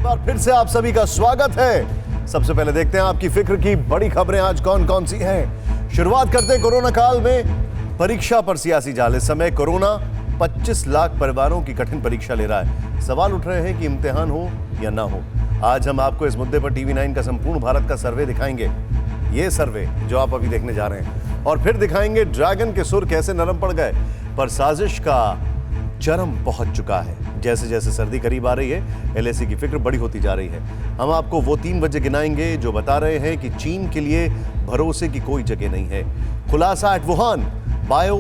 बार फिर से आप सभी का स्वागत है। सबसे पहले देखते हैं आपकी फिक्र की बड़ी खबरें आज कौन कौन सी हैं। शुरुआत करते हैं कोरोना काल में परीक्षा पर सियासी जाल। इस समय कोरोना 25 लाख परिवारों की कठिन परीक्षा ले रहा है। सवाल उठ रहे हैं कि इम्तिहान हो या ना हो। आज हम आपको इस मुद्दे पर टीवी 9 का संपूर्ण भारत का सर्वे दिखाएंगे। ये सर्वे जो आप अभी देखने जा रहे हैं, और फिर दिखाएंगे ड्रैगन के सुर कैसे नरम पड़ गए, पर साजिश का चरम पहुंच चुका है। जैसे जैसे सर्दी करीब आ रही है, एलएसी की फिक्र बड़ी होती जा रही है। हम आपको वो 3 वजह गिनाएंगे जो बता रहे हैं कि चीन के लिए भरोसे की कोई जगह नहीं है। खुलासा at Wuhan, bio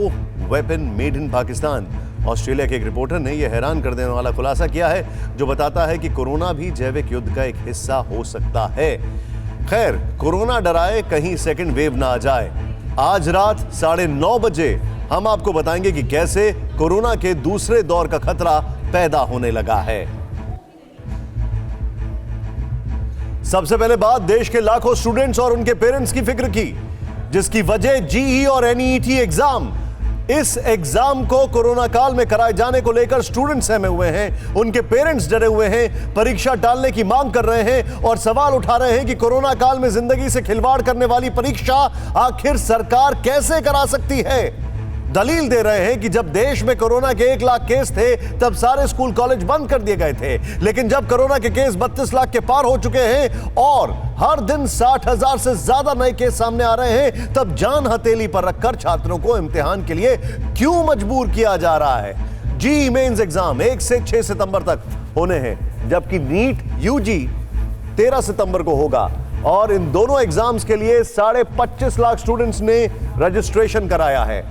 weapon made in Pakistan. Australia के एक रिपोर्टर ने यह हैरान कर देने वाला खुलासा किया है जो बताता है कि कोरोना भी जैविक युद्ध का एक हिस्सा हो सकता है। खैर, कोरोना डराए कहीं सेकेंड वेव ना आ जाए। आज रात 9:30 बजे हम आपको बताएंगे कि कैसे कोरोना के दूसरे दौर का खतरा पैदा होने लगा है। सबसे पहले बात देश के लाखों स्टूडेंट्स और उनके पेरेंट्स की फिक्र की, जिसकी वजह जेईई और एनईईटी एग्जाम। इस एग्जाम को कोरोना काल में कराए जाने को लेकर स्टूडेंट्स सहमे हुए हैं, उनके पेरेंट्स डरे हुए हैं, परीक्षा टालने की मांग कर रहे हैं और सवाल उठा रहे हैं कि कोरोना काल में जिंदगी से खिलवाड़ करने वाली परीक्षा आखिर सरकार कैसे करा सकती है। दलील दे रहे हैं कि जब देश में कोरोना के 1 लाख केस थे तब सारे स्कूल कॉलेज बंद कर दिए गए थे, लेकिन जब कोरोना के केस 32 लाख के पार हो चुके हैं और हर दिन 60,000 से ज्यादा नए केस सामने आ रहे हैं, तब जान हथेली पर रखकर छात्रों को इम्तिहान के लिए क्यों मजबूर किया जा रहा है। जेईई मेंस एग्जाम 1 से 6 सितंबर तक होने हैं, जबकि नीट यूजी 13 सितंबर को होगा। और इन दोनों एग्जाम्स के लिए 25.5 लाख स्टूडेंट्स ने रजिस्ट्रेशन कराया है।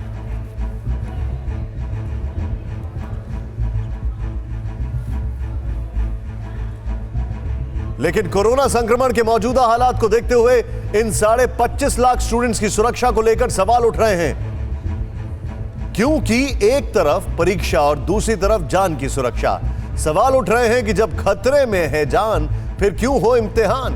लेकिन कोरोना संक्रमण के मौजूदा हालात को देखते हुए इन 25.5 लाख स्टूडेंट्स की सुरक्षा को लेकर सवाल उठ रहे हैं, क्योंकि एक तरफ परीक्षा और दूसरी तरफ जान की सुरक्षा। सवाल उठ रहे हैं कि जब खतरे में है जान, फिर क्यों हो इम्तिहान।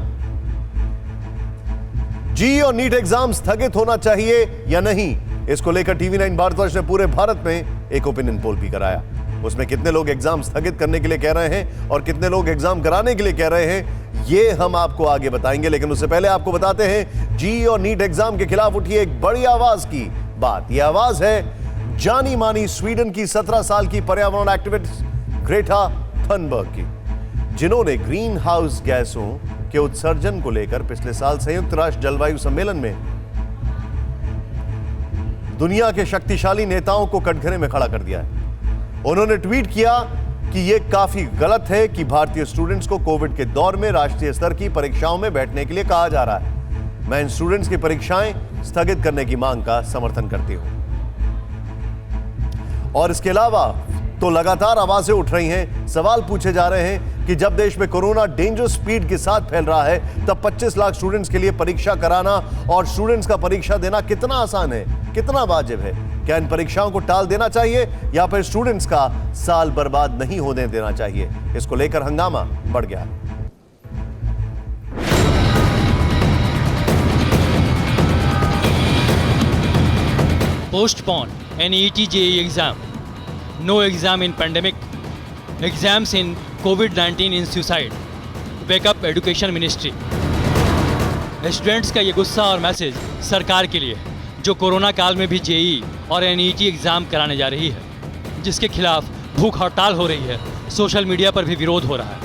जेईई और नीट एग्जाम स्थगित होना चाहिए या नहीं, इसको लेकर टीवी 9 भारतवर्ष ने पूरे भारत में एक ओपिनियन पोल भी कराया। उसमें कितने लोग एग्जाम स्थगित करने के लिए कह रहे हैं और कितने लोग एग्जाम कराने के लिए कह रहे हैं, ये हम आपको आगे बताएंगे। लेकिन उससे पहले आपको बताते हैं जेईई और नीट एग्जाम के खिलाफ उठी एक बड़ी आवाज की बात। यह आवाज है जानी मानी स्वीडन की 17 साल की पर्यावरण एक्टिविस्ट ग्रेटा थनबर्ग की, जिन्होंने ग्रीन हाउस गैसों के उत्सर्जन को लेकर पिछले साल संयुक्त राष्ट्र जलवायु सम्मेलन में दुनिया के शक्तिशाली नेताओं को कटघरे में खड़ा कर दिया है। उन्होंने ट्वीट किया कि यह काफी गलत है कि भारतीय स्टूडेंट्स को कोविड के दौर में राष्ट्रीय स्तर की परीक्षाओं में बैठने के लिए कहा जा रहा है। मैं इन स्टूडेंट्स की परीक्षाएं स्थगित करने की मांग का समर्थन करती हूं। और इसके अलावा तो लगातार आवाजें उठ रही हैं, सवाल पूछे जा रहे हैं कि जब देश में कोरोना डेंजरस स्पीड के साथ फैल रहा है, तब 25 लाख स्टूडेंट्स के लिए परीक्षा कराना और स्टूडेंट्स का परीक्षा देना कितना आसान है, कितना वाजिब है। क्या इन परीक्षाओं को टाल देना चाहिए या फिर स्टूडेंट्स का साल बर्बाद नहीं होने देना चाहिए, इसको लेकर हंगामा बढ़ गया। Postpone NEET JEE exam. No exam in pandemic. Exams in COVID-19 in suicide. Wake up Education Ministry. Students का ये गुस्सा और मैसेज सरकार के लिए, जो कोरोना काल में भी जेईई और एनईईटी एग्ज़ाम कराने जा रही है, जिसके खिलाफ भूख हड़ताल हो रही है, सोशल मीडिया पर भी विरोध हो रहा है।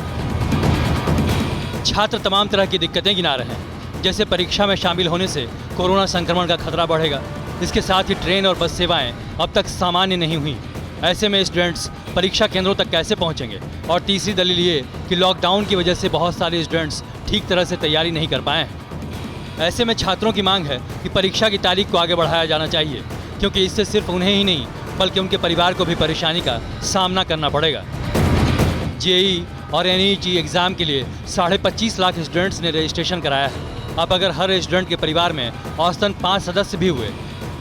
छात्र तमाम तरह की दिक्कतें गिना रहे हैं, जैसे परीक्षा में शामिल होने से कोरोना संक्रमण का खतरा बढ़ेगा। इसके साथ ही ट्रेन और बस सेवाएं अब तक सामान्य नहीं हुई। ऐसे में स्टूडेंट्स परीक्षा केंद्रों तक कैसे पहुंचेंगे। और तीसरी दलील ये कि लॉकडाउन की वजह से बहुत सारे स्टूडेंट्स ठीक तरह से तैयारी नहीं कर पाए हैं। ऐसे में छात्रों की मांग है कि परीक्षा की तारीख को आगे बढ़ाया जाना चाहिए, क्योंकि इससे सिर्फ उन्हें ही नहीं बल्कि उनके परिवार को भी परेशानी का सामना करना पड़ेगा। जेईई और एनईईटी एग्ज़ाम के लिए 25.5 लाख स्टूडेंट्स ने रजिस्ट्रेशन कराया है। अब अगर हर स्टूडेंट के परिवार में औसतन 5 सदस्य भी हुए,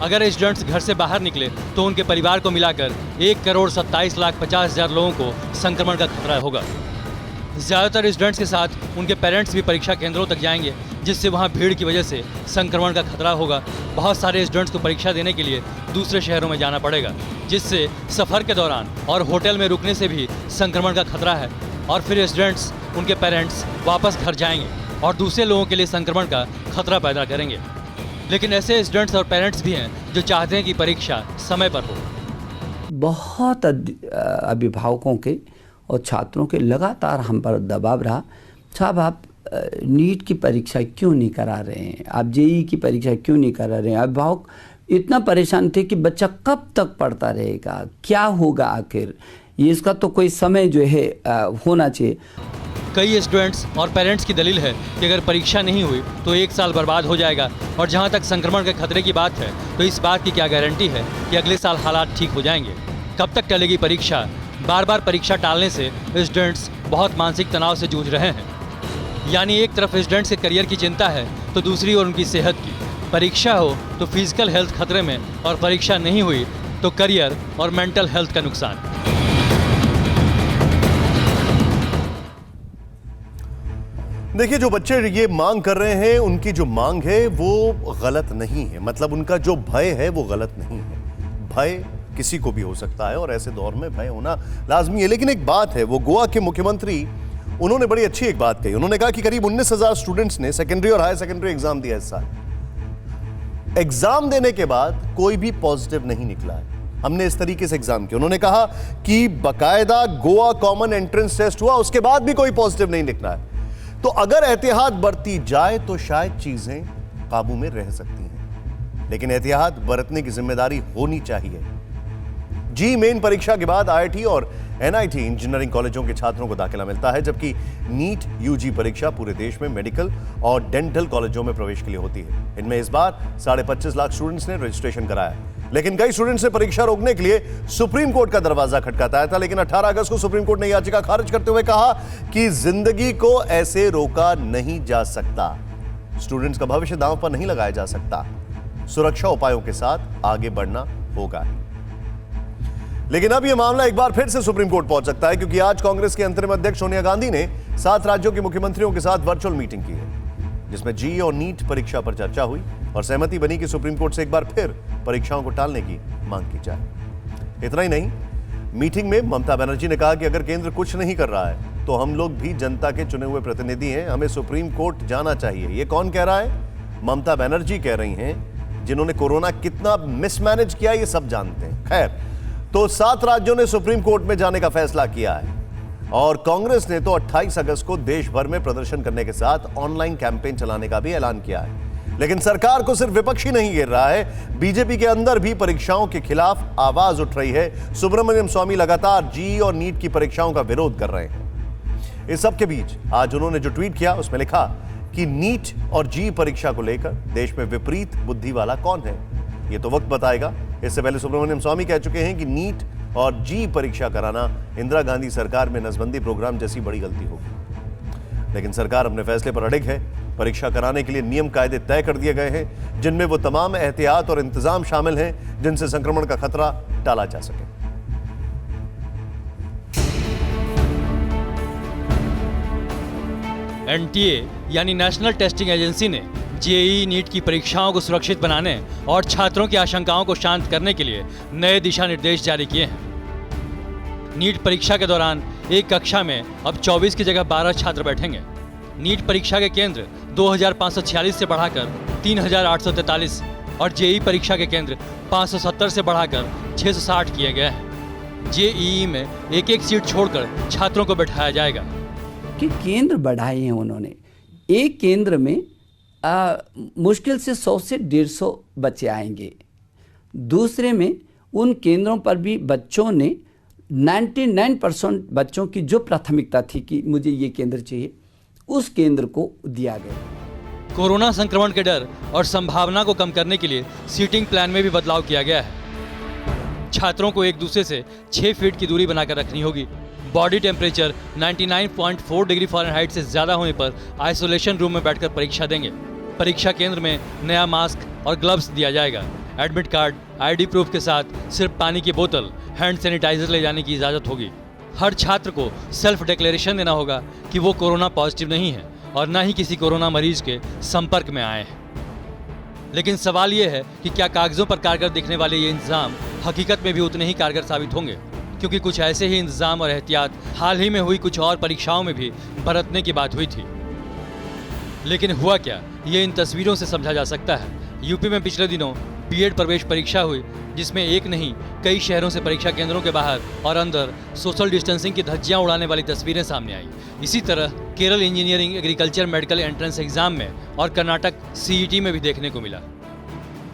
अगर स्टूडेंट्स घर से बाहर निकले तो उनके परिवार को मिलाकर 1,27,50,000 लोगों को संक्रमण का खतरा होगा। ज़्यादातर स्टूडेंट्स के साथ उनके पेरेंट्स भी परीक्षा केंद्रों तक जाएंगे, जिससे वहां भीड़ की वजह से संक्रमण का खतरा होगा। बहुत सारे स्टूडेंट्स को परीक्षा देने के लिए दूसरे शहरों में जाना पड़ेगा, जिससे सफ़र के दौरान और होटल में रुकने से भी संक्रमण का खतरा है। और फिर स्टूडेंट्स उनके पेरेंट्स वापस घर जाएंगे और दूसरे लोगों के लिए संक्रमण का खतरा पैदा करेंगे। लेकिन ऐसे स्टूडेंट्स और पेरेंट्स भी हैं जो चाहते हैं कि परीक्षा समय पर हो। बहुत अभिभावकों के और छात्रों के लगातार हम पर दबाव रहा, साहब आप नीट की परीक्षा क्यों नहीं करा रहे हैं, आप जेईई की परीक्षा क्यों नहीं करा रहे हैं। अभिभावक इतना परेशान थे कि बच्चा कब तक पढ़ता रहेगा, क्या होगा आखिर, ये इसका तो कोई समय जो है होना चाहिए। कई स्टूडेंट्स और पेरेंट्स की दलील है कि अगर परीक्षा नहीं हुई तो 1 साल बर्बाद हो जाएगा, और जहां तक संक्रमण के खतरे की बात है तो इस बात की क्या गारंटी है कि अगले साल हालात ठीक हो जाएंगे। कब तक टलेगी परीक्षा? बार बार परीक्षा टालने से स्टूडेंट्स बहुत मानसिक तनाव से जूझ रहे हैं। यानी एक तरफ स्टूडेंट्स के करियर की चिंता है तो दूसरी ओर उनकी सेहत की। परीक्षा हो तो फिजिकल हेल्थ खतरे में, और परीक्षा नहीं हुई तो करियर और मेंटल हेल्थ का नुकसान। देखिए, जो बच्चे ये मांग कर रहे हैं उनकी जो मांग है वो गलत नहीं है, मतलब उनका जो भय है वो गलत नहीं है। भय किसी को भी हो सकता है और ऐसे दौर में भय होना लाजमी है। लेकिन एक बात है, वो गोवा के मुख्यमंत्री, उन्होंने बड़ी अच्छी एक बात कही। उन्होंने कहा कि करीब 19,000 स्टूडेंट्स ने सेकेंडरी और हायर सेकेंडरी एग्जाम दिया इस साल। एग्जाम देने के बाद कोई भी पॉजिटिव नहीं निकला है। हमने इस तरीके से एग्जाम किया। उन्होंने कहा कि बकायदा गोवा कॉमन एंट्रेंस टेस्ट हुआ, उसके बाद भी कोई पॉजिटिव नहीं निकला है। तो अगर एहतियात बरती जाए तो शायद चीजें काबू में रह सकती हैं, लेकिन एहतियात बरतने की जिम्मेदारी होनी चाहिए। जी मेन परीक्षा के बाद आईआईटी और एनआईटी इंजीनियरिंग कॉलेजों के छात्रों को दाखिला मिलता है, जबकि नीट यूजी परीक्षा पूरे देश में मेडिकल और डेंटल कॉलेजों में प्रवेश के लिए होती है। इनमें इस बार 25.5 लाख स्टूडेंट्स ने रजिस्ट्रेशन कराया, लेकिन कई स्टूडेंट्स ने परीक्षा रोकने के लिए सुप्रीम कोर्ट का दरवाजा खटखटाया था। लेकिन 18 अगस्त को सुप्रीम कोर्ट ने याचिका खारिज करते हुए कहा कि जिंदगी को ऐसे रोका नहीं जा सकता, स्टूडेंट्स का भविष्य दांव पर नहीं लगाया जा सकता, सुरक्षा उपायों के साथ आगे बढ़ना होगा। लेकिन अब यह मामला एक बार फिर से सुप्रीम कोर्ट पहुंच सकता है, क्योंकि आज कांग्रेस के अंतरिम अध्यक्ष सोनिया गांधी ने 7 राज्यों के मुख्यमंत्रियों के साथ वर्चुअल मीटिंग की है, जिसमें जी और नीट परीक्षा पर चर्चा हुई और सहमति बनी कि सुप्रीम कोर्ट से एक बार फिर परीक्षाओं को टालने की मांग की जाए। इतना ही नहीं, मीटिंग में ममता बनर्जी ने कहा कि अगर केंद्र कुछ नहीं कर रहा है तो हम लोग भी जनता के चुने हुए प्रतिनिधि हैं, हमें सुप्रीम कोर्ट जाना चाहिए। ये कौन कह रहा है? ममता बनर्जी कह रही हैं, जिन्होंने कोरोना कितना मिसमैनेज किया ये सब जानते हैं। खैर, तो 7 राज्यों ने सुप्रीम कोर्ट में जाने का फैसला किया है और कांग्रेस ने तो 28 अगस्त को देश भर में प्रदर्शन करने के साथ ऑनलाइन कैंपेन चलाने का भी ऐलान किया है। लेकिन सरकार को सिर्फ विपक्ष ही नहीं घेर रहा है, बीजेपी के अंदर भी परीक्षाओं के खिलाफ आवाज उठ रही है। सुब्रमण्यम स्वामी लगातार जी और नीट की परीक्षाओं का विरोध कर रहे हैं। इस सब के बीच आज उन्होंने जो ट्वीट किया उसमें लिखा कि नीट और जी परीक्षा को लेकर देश में विपरीत बुद्धि वाला कौन है, ये तो वक्त बताएगा। इससे पहले सुब्रमण्यम स्वामी कह चुके हैं कि नीट और जी परीक्षा कराना इंदिरा गांधी सरकार में नसबंदी प्रोग्राम जैसी बड़ी गलती होगी। लेकिन सरकार अपने फैसले पर अड़िग है। परीक्षा कराने के लिए नियम कायदे तय कर दिए गए हैं, जिनमें वो तमाम एहतियात और इंतजाम शामिल हैं जिनसे संक्रमण का खतरा टाला जा सके। एनटीए यानी नेशनल टेस्टिंग एजेंसी ने जेईई नीट की परीक्षाओं को सुरक्षित बनाने और छात्रों की आशंकाओं को शांत करने के लिए नए दिशा निर्देश जारी किए हैं। नीट परीक्षा के दौरान एक कक्षा में अब 24 की जगह 12 छात्र बैठेंगे। नीट परीक्षा के केंद्र 2546 से बढ़ाकर 3843 और जेईई परीक्षा के केंद्र 570 से बढ़ाकर 660 किए गए हैं। जेईई में एक सीट छोड़कर छात्रों को बैठाया जाएगा। कि केंद्र बढ़ाए हैं उन्होंने, एक केंद्र में मुश्किल से 100 से 150 बच्चे आएंगे। दूसरे में उन केंद्रों पर भी बच्चों ने 99% बच्चों की जो प्राथमिकता थी कि मुझे ये केंद्र चाहिए, उस केंद्र को दिया गया। कोरोना संक्रमण के डर और संभावना को कम करने के लिए सीटिंग प्लान में भी बदलाव किया गया है। छात्रों को एक दूसरे से 6 फीट की दूरी बनाकर रखनी होगी। बॉडी टेम्परेचर 99.4 डिग्री फ़ारेनहाइट से ज़्यादा होने पर आइसोलेशन रूम में बैठकर परीक्षा देंगे। परीक्षा केंद्र में नया मास्क और ग्लव्स दिया जाएगा। एडमिट कार्ड, आईडी प्रूफ के साथ सिर्फ पानी की बोतल, हैंड सैनिटाइजर ले जाने की इजाज़त होगी। हर छात्र को सेल्फ डिक्लेरेशन देना होगा कि वो कोरोना पॉजिटिव नहीं है और ना ही किसी कोरोना मरीज के संपर्क में आए हैं। लेकिन सवाल ये है कि क्या कागजों पर कारगर दिखने वाले ये इंतजाम हकीकत में भी उतने ही कारगर साबित होंगे? क्योंकि कुछ ऐसे ही इंतजाम और एहतियात हाल ही में हुई कुछ और परीक्षाओं में भी बरतने की बात हुई थी। लेकिन हुआ क्या, ये इन तस्वीरों से समझा जा सकता है। यूपी में पिछले दिनों बीएड प्रवेश परीक्षा हुई, जिसमें एक नहीं कई शहरों से परीक्षा केंद्रों के बाहर और अंदर सोशल डिस्टेंसिंग की धज्जियां उड़ाने वाली तस्वीरें सामने आई। इसी तरह Kerala engineering, agriculture, medical entrance exam में और कर्नाटक सीईटी में भी देखने को मिला।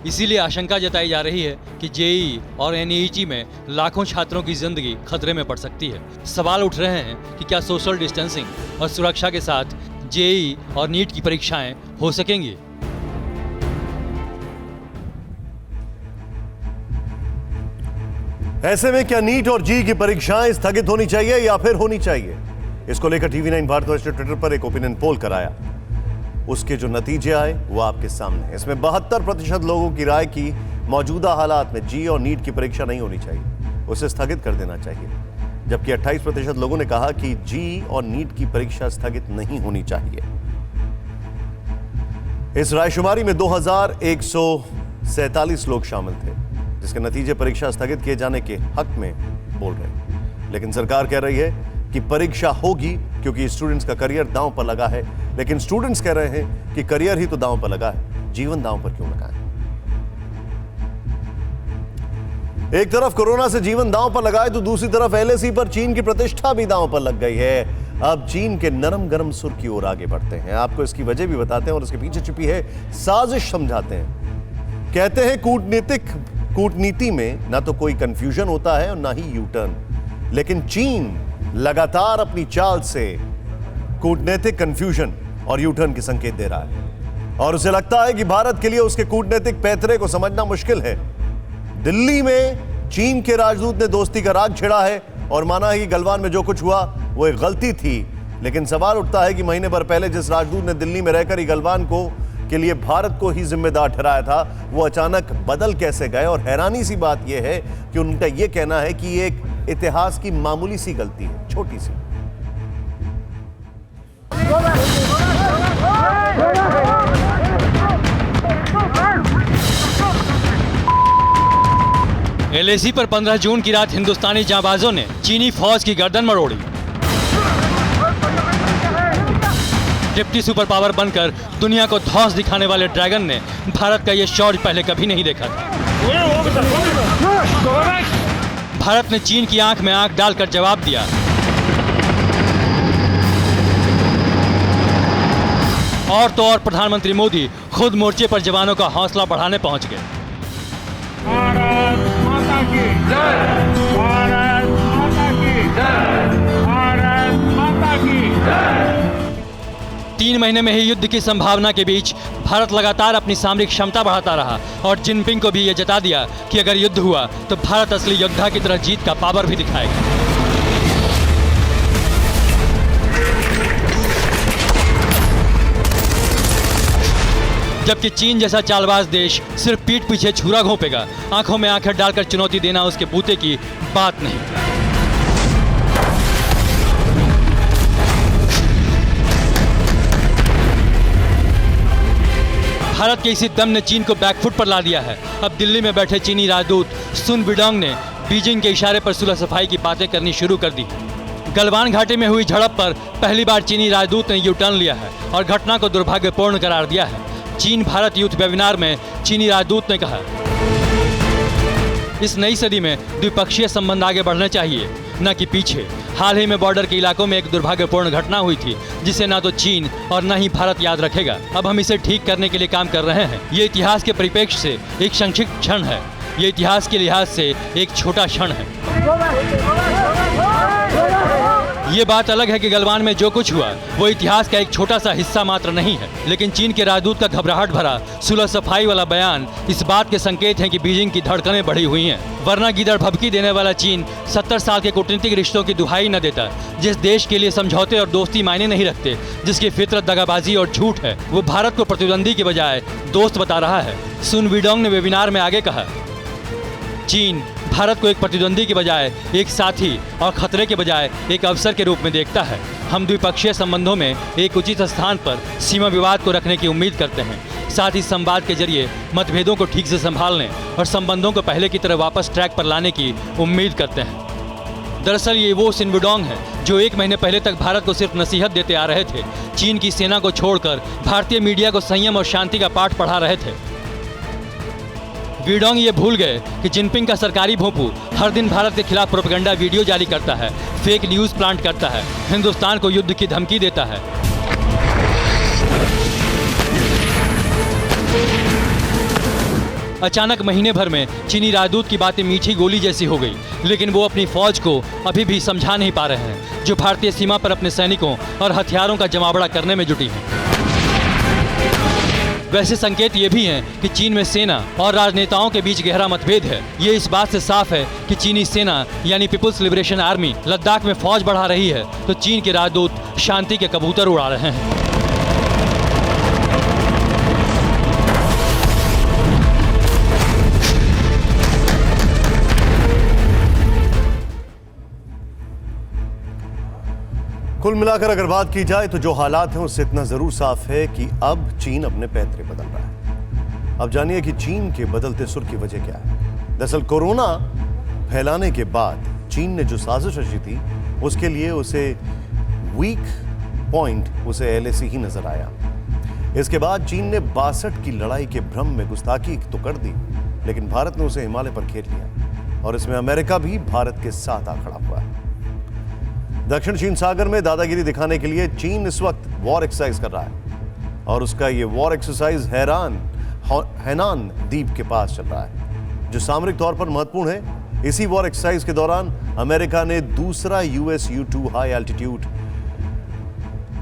इसीलिए आशंका जताई जा रही है कि जेईई और एनईईटी में लाखों छात्रों की जिंदगी खतरे में पड़ सकती है। सवाल उठ रहे हैं कि क्या सोशल डिस्टेंसिंग और सुरक्षा के साथ जेईई और नीट की परीक्षाएं हो सकेंगी। ऐसे में क्या नीट और जी की परीक्षाएं स्थगित होनी चाहिए या फिर होनी चाहिए, इसको लेकर TV9 भारतवर्ष ने ट्विटर पर एक ओपिनियन पोल कराया। उसके जो नतीजे आए वो आपके सामने हैं। इसमें 72% लोगों की राय की मौजूदा हालात में जी और नीट की परीक्षा नहीं होनी चाहिए, उसे स्थगित कर देना चाहिए, जबकि 28% लोगों ने कहा कि जी और नीट की परीक्षा स्थगित नहीं होनी चाहिए। इस रायशुमारी में 2147 लोग शामिल थे, जिसके नतीजे परीक्षा स्थगित किए जाने के हक में बोल रहे हैं। लेकिन सरकार कह रही है कि परीक्षा होगी क्योंकि स्टूडेंट्स का करियर दांव पर लगा है। लेकिन स्टूडेंट्स कह रहे हैं कि करियर ही तो दांव पर लगा है, जीवन दांव पर क्यों लगा है। एक तरफ कोरोना से जीवन दांव पर लगा है तो दूसरी तरफ एलएसी पर चीन की प्रतिष्ठा भी दांव पर लग गई है। अब चीन के नरम गरम सुर की ओर आगे बढ़ते हैं। आपको इसकी वजह भी बताते हैं और इसके पीछे छुपी है साजिश समझाते हैं। कहते हैं कूटनीति में ना तो कोई कंफ्यूजन होता है और ना ही यू टर्न, लेकिन चीन लगातार अपनी चाल से कूटनीतिक कंफ्यूजन और यू टर्न के संकेत दे रहा है और उसे लगता है कि भारत के लिए उसके कूटनीतिक पैतरे को समझना मुश्किल है। दिल्ली में चीन के राजदूत ने दोस्ती का राग छेड़ा है और माना है कि गलवान में जो कुछ हुआ वो एक गलती थी। लेकिन सवाल उठता है कि महीने भर पहले जिस राजदूत ने दिल्ली में रहकर ही गलवान के लिए भारत को ही जिम्मेदार ठहराया था, वो अचानक बदल कैसे गए। और हैरानी सी बात यह है कि उनका यह कहना है कि ये एक इतिहास की मामूली सी गलती है, छोटी सी। एलएसी पर 15 जून की रात हिंदुस्तानी जांबाजों ने चीनी फौज की गर्दन मरोड़ी। डिप्टी सुपर पावर बनकर दुनिया को धौंस दिखाने वाले ड्रैगन ने भारत का यह शौर्य पहले कभी नहीं देखा था। भारत ने चीन की आंख में आंख डालकर जवाब दिया। और तो और प्रधानमंत्री मोदी खुद मोर्चे पर जवानों का हौसला बढ़ाने पहुंच गए। भारत माता की जय, भारत माता की जय, भारत माता की जय। 3 महीने में ही युद्ध की संभावना के बीच भारत लगातार अपनी सामरिक क्षमता बढ़ाता रहा और जिनपिंग को भी यह जता दिया कि अगर युद्ध हुआ तो भारत असली योद्धा की तरह जीत का पावर भी दिखाएगा। जबकि चीन जैसा चालबाज देश सिर्फ पीठ पीछे छुरा घोंपेगा, आंखों में आंखें डालकर चुनौती देना उसके बूते की बात नहीं। भारत के इसी दम ने चीन को बैकफुट पर ला दिया है। अब दिल्ली में बैठे चीनी राजदूत सुन विडोंग ने बीजिंग के इशारे पर सुलह सफाई की बातें करनी शुरू कर दी। गलवान घाटी में हुई झड़प पर पहली बार चीनी राजदूत ने यू टर्न लिया है और घटना को दुर्भाग्यपूर्ण करार दिया है। चीन भारत यूथ वेबिनार में चीनी राजदूत ने कहा, इस नई सदी में द्विपक्षीय संबंध आगे बढ़ने चाहिए, न कि पीछे। हाल ही में बॉर्डर के इलाकों में एक दुर्भाग्यपूर्ण घटना हुई थी जिसे ना तो चीन और न ही भारत याद रखेगा। अब हम इसे ठीक करने के लिए काम कर रहे हैं। ये इतिहास के परिप्रेक्ष्य से एक संक्षिप्त क्षण है, ये इतिहास के लिहाज से एक छोटा क्षण है। ये बात अलग है कि गलवान में जो कुछ हुआ वो इतिहास का एक छोटा सा हिस्सा मात्र नहीं है, लेकिन चीन के राजदूत का घबराहट भरा सुलह सफाई वाला बयान इस बात के संकेत हैं कि बीजिंग की धड़कनें बढ़ी हुई हैं। वरना गीदड़ भभकी देने वाला चीन 70 साल के कूटनीतिक रिश्तों की दुहाई न देता। जिस देश के लिए समझौते और दोस्ती मायने नहीं रखते, जिसकी फितरत दगाबाजी और झूठ है, वो भारत को प्रतिद्वंदी के बजाय दोस्त बता रहा है। सुन विडोंग ने वेबिनार में आगे कहा, चीन भारत को एक प्रतिद्वंदी के बजाय एक साथी और खतरे के बजाय एक अवसर के रूप में देखता है। हम द्विपक्षीय संबंधों में एक उचित स्थान पर सीमा विवाद को रखने की उम्मीद करते हैं। साथ ही संवाद के जरिए मतभेदों को ठीक से संभालने और संबंधों को पहले की तरह वापस ट्रैक पर लाने की उम्मीद करते हैं। दरअसल ये वो सिन वुडोंग है जो 1 महीने पहले तक भारत को सिर्फ नसीहत देते आ रहे थे। चीन की सेना को छोड़कर भारतीय मीडिया को संयम और शांति का पाठ पढ़ा रहे थे। वीडोंग ये भूल गए कि जिनपिंग का सरकारी भोंपू हर दिन भारत के खिलाफ प्रोपेगेंडा वीडियो जारी करता है, फेक न्यूज़ प्लांट करता है, हिंदुस्तान को युद्ध की धमकी देता है। अचानक महीने भर में चीनी राजदूत की बातें मीठी गोली जैसी हो गई, लेकिन वो अपनी फौज को अभी भी समझा नहीं पा रहे हैं, जो भारतीय सीमा पर अपने सैनिकों और हथियारों का जमावड़ा करने में जुटी हैं। वैसे संकेत ये भी हैं कि चीन में सेना और राजनेताओं के बीच गहरा मतभेद है। ये इस बात से साफ है कि चीनी सेना यानी पीपुल्स लिबरेशन आर्मी लद्दाख में फौज बढ़ा रही है, तो चीन के राजदूत शांति के कबूतर उड़ा रहे हैं। कुल मिलाकर अगर बात की जाए तो जो हालात हैं उससे इतना जरूर साफ है कि अब चीन अपने पैतरे बदल रहा है। अब जानिए कि चीन के बदलते सुर की वजह क्या है। दरअसल कोरोना फैलाने के बाद चीन ने जो साजिश रची थी उसके लिए उसे वीक पॉइंट उसे एलएसी ही नजर आया। इसके बाद चीन ने 62 की लड़ाई के भ्रम में गुस्ताखी तो कर दी, लेकिन भारत ने उसे हिमालय पर घेर लिया और इसमें अमेरिका भी भारत के साथ आ खड़ा हुआ है। दक्षिण चीन सागर में दादागिरी दिखाने के लिए चीन इस वक्त वॉर एक्सरसाइज कर रहा है और उसका ये वॉर एक्सरसाइज हैनान द्वीप के पास चल रहा है, जो सामरिक तौर पर महत्वपूर्ण है। इसी वॉर एक्सरसाइज के दौरान अमेरिका ने दूसरा US U-2 high altitude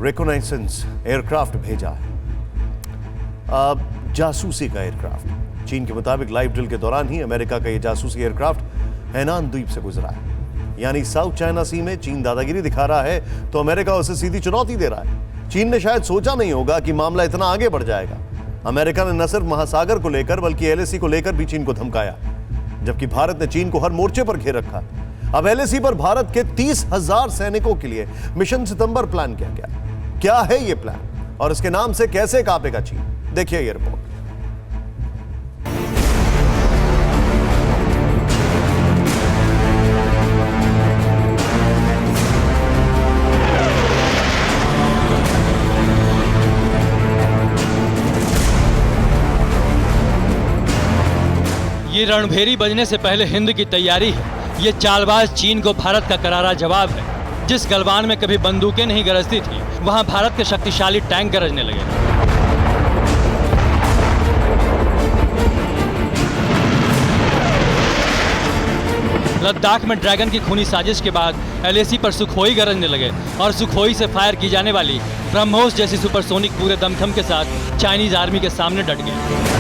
reconnaissance aircraft भेजा है, जासूसी का एयरक्राफ्ट। चीन के मुताबिक लाइव ड्रिल के दौरान ही अमेरिका का यह जासूसी एयरक्राफ्ट हैनान द्वीप से गुजरा है। यानी साउथ चाइना सी में चीन दादागिरी दिखा रहा है तो अमेरिका उसे सीधी चुनौती दे रहा है। चीन ने शायद सोचा नहीं होगा कि मामला इतना आगे बढ़ जाएगा। अमेरिका ने न सिर्फ महासागर को लेकर बल्कि LAC को लेकर भी चीन को धमकाया, जबकि भारत ने चीन को हर मोर्चे पर घेर रखा। अब LAC पर भारत के 30,000 सैनिकों के लिए मिशन सितंबर प्लान किया गया। क्या है ये प्लान और इसके नाम से कैसे कांपेगा चीन? देखिए ये रिपोर्ट। ये रणभेरी बजने से पहले हिंद की तैयारी है। ये चालबाज चीन को भारत का करारा जवाब है। जिस गलवान में कभी बंदूकें नहीं गरजती थी, वहां भारत के शक्तिशाली टैंक गरजने लगे। लद्दाख में ड्रैगन की खूनी साजिश के बाद LAC पर सुखोई गरजने लगे और सुखोई से फायर की जाने वाली ब्रह्मोस जैसी सुपरसोनिक पूरे दमखम के साथ चाइनीज आर्मी के सामने डट गए।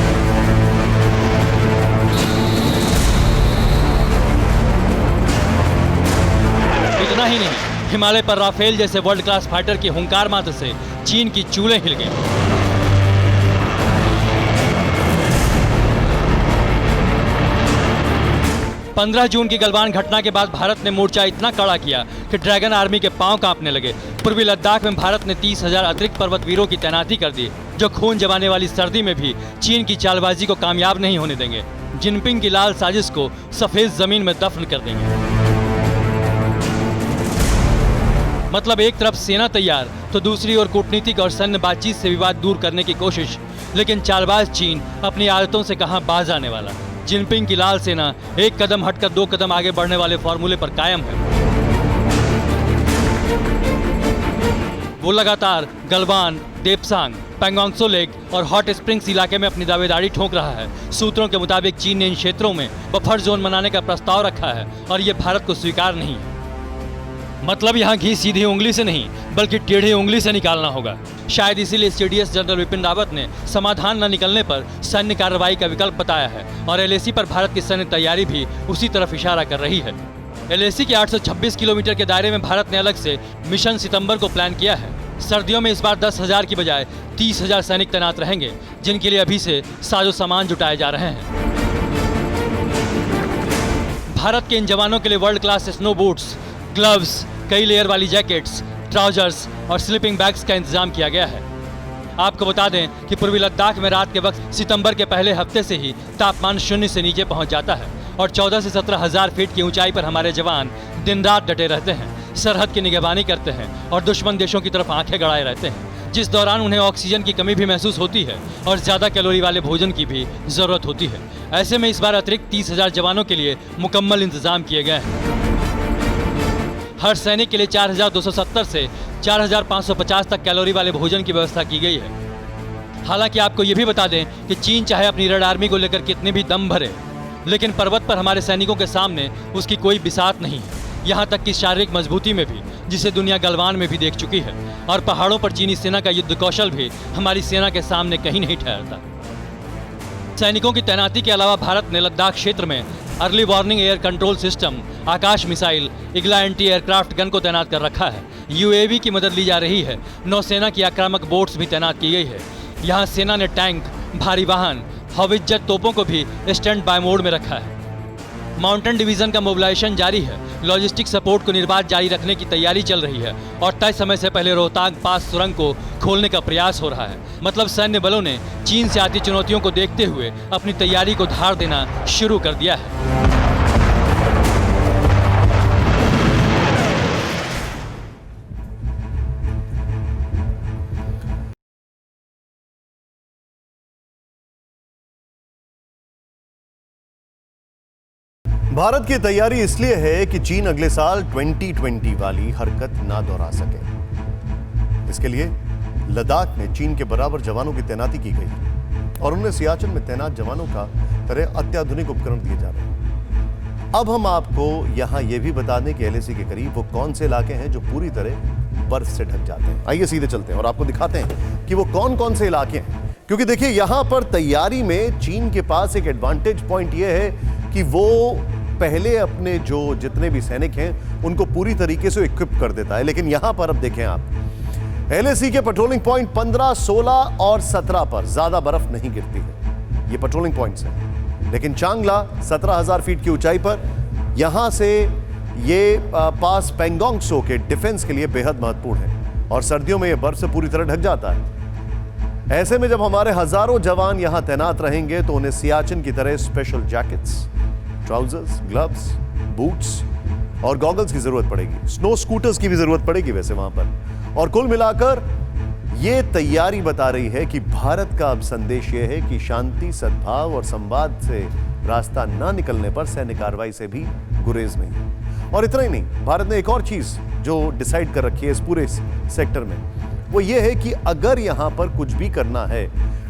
इतना ही नहीं, हिमालय पर राफेल जैसे वर्ल्ड क्लास फाइटर की हुंकार मात्र से चीन की चूलें हिल गईं। पंद्रह जून की गलवान घटना के बाद भारत ने मोर्चा इतना कड़ा किया कि ड्रैगन आर्मी के पांव कांपने लगे। पूर्वी लद्दाख में भारत ने 30,000 अतिरिक्त पर्वत वीरों की तैनाती कर दी, जो खून जमाने वाली सर्दी में भी चीन की चालबाजी को कामयाब नहीं होने देंगे। जिनपिंग की लाल साजिश को सफेद जमीन में दफन कर देंगे। मतलब एक तरफ सेना तैयार तो दूसरी ओर कूटनीतिक और सैन्य बातचीत से विवाद दूर करने की कोशिश। लेकिन चालबाज चीन अपनी आदतों से कहां बाज आने वाला। जिनपिंग की लाल सेना एक कदम हटकर 2 कदम आगे बढ़ने वाले फॉर्मूले पर कायम है। वो लगातार गलवान, देपसांग, पैंगोंग त्सो लेक और हॉट स्प्रिंग्स इलाके में अपनी दावेदारी ठोक रहा है। सूत्रों के मुताबिक चीन ने इन क्षेत्रों में बफर जोन बनाने का प्रस्ताव रखा है और ये भारत को स्वीकार नहीं है। मतलब यहाँ घी सीधी उंगली से नहीं बल्कि टेढ़ी उंगली से निकालना होगा। शायद इसीलिए CDS जनरल विपिन रावत ने समाधान न निकलने पर सैन्य कार्रवाई का विकल्प बताया है और LAC पर भारत की सैन्य तैयारी भी उसी तरफ इशारा कर रही है। LAC के 826 किलोमीटर के दायरे में भारत ने अलग से मिशन सितंबर को प्लान किया है। सर्दियों में इस बार 10,000 की बजाय 30,000 सैनिक तैनात रहेंगे, जिनके लिए अभी से साजो सामान जुटाए जा रहे हैं। भारत के इन जवानों के लिए world class snow boots, gloves, कई लेयर वाली जैकेट्स, ट्राउजर्स और स्लीपिंग बैग्स का इंतजाम किया गया है। आपको बता दें कि पूर्वी लद्दाख में रात के वक्त सितंबर के पहले हफ्ते से ही तापमान 0 से नीचे पहुंच जाता है और 14 से 17 हज़ार फीट की ऊंचाई पर हमारे जवान दिन रात डटे रहते हैं, सरहद की निगरानी करते हैं और दुश्मन देशों की तरफ आंखें गड़ाए रहते हैं, जिस दौरान उन्हें ऑक्सीजन की कमी भी महसूस होती है और ज़्यादा कैलोरी वाले भोजन की भी ज़रूरत होती है। ऐसे में इस बार अतिरिक्त 30,000 जवानों के लिए मुकम्मल इंतजाम किए गए हैं। हर सैनिक के लिए 4,270 से 4,550 तक कैलोरी वाले भोजन की व्यवस्था की गई है। हालांकि आपको ये भी बता दें कि चीन चाहे अपनी रेड आर्मी को लेकर कितने भी दम भरे, लेकिन पर्वत पर हमारे सैनिकों के सामने उसकी कोई बिसात नहीं है। यहाँ तक कि शारीरिक मजबूती में भी, जिसे दुनिया गलवान में भी देख चुकी है, और पहाड़ों पर चीनी सेना का युद्ध कौशल भी हमारी सेना के सामने कहीं नहीं ठहरता। सैनिकों की तैनाती के अलावा भारत ने लद्दाख क्षेत्र में early warning air control system, Akash missile, Igla anti aircraft gun को तैनात कर रखा है। यूएवी की मदद ली जा रही है। नौसेना की आक्रामक बोट्स भी तैनात की गई है। यहाँ सेना ने टैंक, भारी वाहन, हॉविट्जर जेट तोपों को भी स्टैंड बाय मोड में रखा है। माउंटेन डिवीजन का मोबिलाइजेशन जारी है। लॉजिस्टिक सपोर्ट को निर्बाध जारी रखने की तैयारी चल रही है और तय समय से पहले रोहतांग पास सुरंग को खोलने का प्रयास हो रहा है। मतलब सैन्य बलों ने चीन से आती चुनौतियों को देखते हुए अपनी तैयारी को धार देना शुरू कर दिया है। भारत की तैयारी इसलिए है कि चीन अगले साल 2020 वाली हरकत ना दोहरा सके। इसके लिए लद्दाख में चीन के बराबर जवानों की तैनाती की गई और उन्हें सियाचिन में तैनात जवानों का तरह अत्याधुनिक उपकरण दिए जा रहे हैं। अब हम आपको यहां यह भी बता दें कि एलएसी के करीब वो कौन से इलाके हैं जो पूरी तरह बर्फ से ढक जाते हैं। आइए सीधे चलते हैं और आपको दिखाते हैं कि वो कौन कौन से इलाके हैं। क्योंकि देखिए, यहां पर तैयारी में चीन के पास एक एडवांटेज पॉइंट यह है कि वो पहले अपने जो जितने भी सैनिक हैं उनको पूरी तरीके से इक्विप कर देता है। लेकिन यहां पर अब देखें आप, एलएसी के पेट्रोलिंग पॉइंट 15, 16 और 17 पर ज्यादा बर्फ नहीं गिरती है। ये पेट्रोलिंग पॉइंट्स हैं। लेकिन चांगला 17,000 फीट की ऊंचाई पर, यहां से ये पास पेंगोंग त्सो के डिफेंस के लिए बेहद महत्वपूर्ण है और सर्दियों में यह बर्फ से पूरी तरह ढक जाता है। ऐसे में जब हमारे हजारों जवान यहां तैनात रहेंगे तो उन्हें सियाचिन की तरह special jackets, trousers, gloves, boots और गॉगल्स की जरूरत पड़ेगी। स्नो स्कूटर्स की भी जरूरत पड़ेगी वैसे वहां पर। और कुल मिलाकर यह तैयारी बता रही है कि भारत का अब संदेश यह है कि शांति, सद्भाव और संवाद से रास्ता ना निकलने पर सैन्य कार्रवाई से भी गुरेज नहीं। और इतना ही नहीं, भारत ने एक और चीज जो डिसाइड कर रखी है इस पूरे सेक्टर में, वो ये है कि अगर यहां पर कुछ भी करना है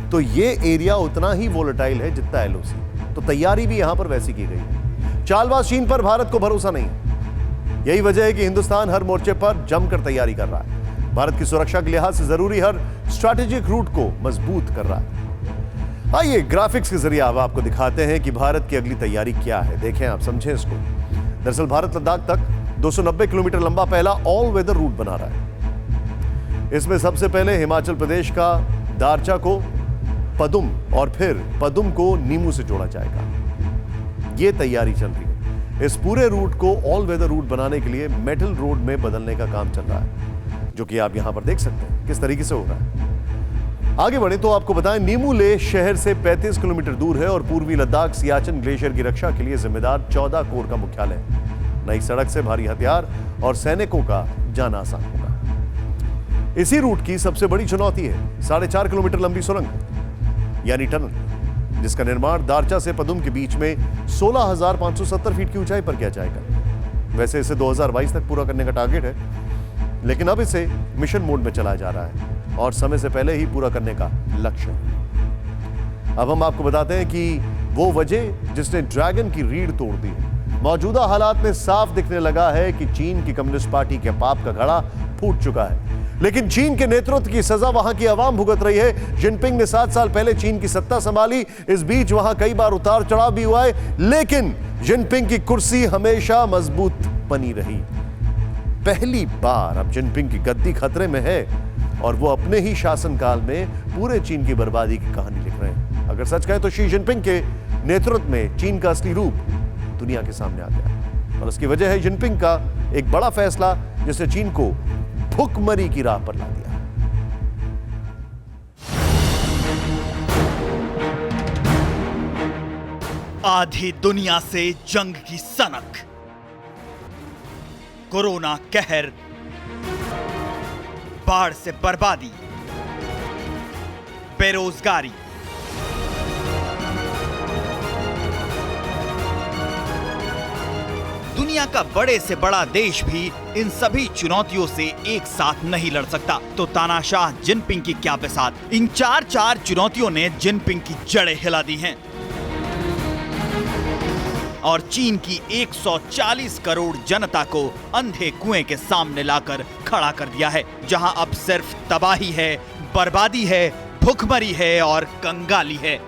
तो ये एरिया उतना ही वोलेटाइल है जितना एलओसी। तो तैयारी भी यहां पर वैसी की गई। चालबाज चीन पर भारत को भरोसा नहीं। यही वजह है कि हिंदुस्तान हर मोर्चे पर जमकर तैयारी कर रहा है। भारत की सुरक्षा के लिहाज से जरूरी हर स्ट्रैटेजिक रूट को मजबूत कर रहा है। आइए ग्राफिक्स के जरिए अब आपको दिखाते हैं कि भारत की अगली तैयारी क्या है। देखें, आप समझें इसको। दरअसल भारत लद्दाख तक 290 किलोमीटर लंबा पहला ऑल वेदर रूट बना रहा है। इसमें सबसे पहले हिमाचल प्रदेश का दारचा को पदुम और फिर पदुम को नीमू से जोड़ा जाएगा। यह तैयारी चल रही है। इस पूरे रूट को ऑल वेदर रूट बनाने के लिए मेटल रोड में बदलने का काम चल रहा है, जो कि आप यहां पर देख सकते हैं किस तरीके से हो रहा है। आगे बढ़े तो आपको बताएं, नीमू लेह शहर से 35 किलोमीटर दूर है और पूर्वी लद्दाख सियाचिन ग्लेशियर की रक्षा के लिए जिम्मेदार 14 कोर का मुख्यालय है। नई सड़क से भारी हथियार और सैनिकों का जाना आसान होगा। इसी रूट की सबसे बड़ी चुनौती है 4.5 किलोमीटर लंबी सुरंग यानी टनल, जिसका निर्माण दारचा से पदुम के बीच में 16,570 फीट की ऊंचाई पर किया जाएगा। वैसे इसे 2022 तक पूरा करने का टारगेट है, लेकिन अब इसे मिशन मोड में चलाया जा रहा है और समय से पहले ही पूरा करने का लक्ष्य है। अब हम आपको बताते हैं कि वो वजह जिसने ड्रैगन की रीढ़ तोड़ दी है। मौजूदा हालात में साफ दिखने लगा है कि चीन की कम्युनिस्ट पार्टी के पाप का घड़ा फूट चुका है, लेकिन चीन के नेतृत्व की सजा वहां की आवाम भुगत रही है। जिनपिंग ने 7 साल पहले चीन की सत्ता संभाली। इस बीच वहां कई बार उतार चढ़ाव भी हुआ है, लेकिन जिनपिंग की कुर्सी हमेशा मजबूत बनी रही। पहली बार अब जिनपिंग की गद्दी खतरे में है और वो अपने ही शासनकाल में पूरे चीन की बर्बादी की कहानी लिख रहे हैं। अगर सच कहें तो शी जिनपिंग के नेतृत्व में चीन का असली रूप दुनिया के सामने आ गया और उसकी वजह है जिनपिंग का एक बड़ा फैसला, जिसने चीन को भुखमरी की राह पर ला दिया। आधी दुनिया से जंग की सनक, कोरोना कहर, बाढ़ से बर्बादी, बेरोजगारी, दुनिया का बड़े से बड़ा देश भी इन सभी चुनौतियों से एक साथ नहीं लड़ सकता, तो तानाशाह जिनपिंग की क्या बिसात। इन चार चुनौतियों ने जिनपिंग की जड़ें हिला दी हैं और चीन की 140 करोड़ जनता को अंधे कुएं के सामने लाकर खड़ा कर दिया है, जहां अब सिर्फ तबाही है, बर्बादी है, भूखमरी है और कंगाली है।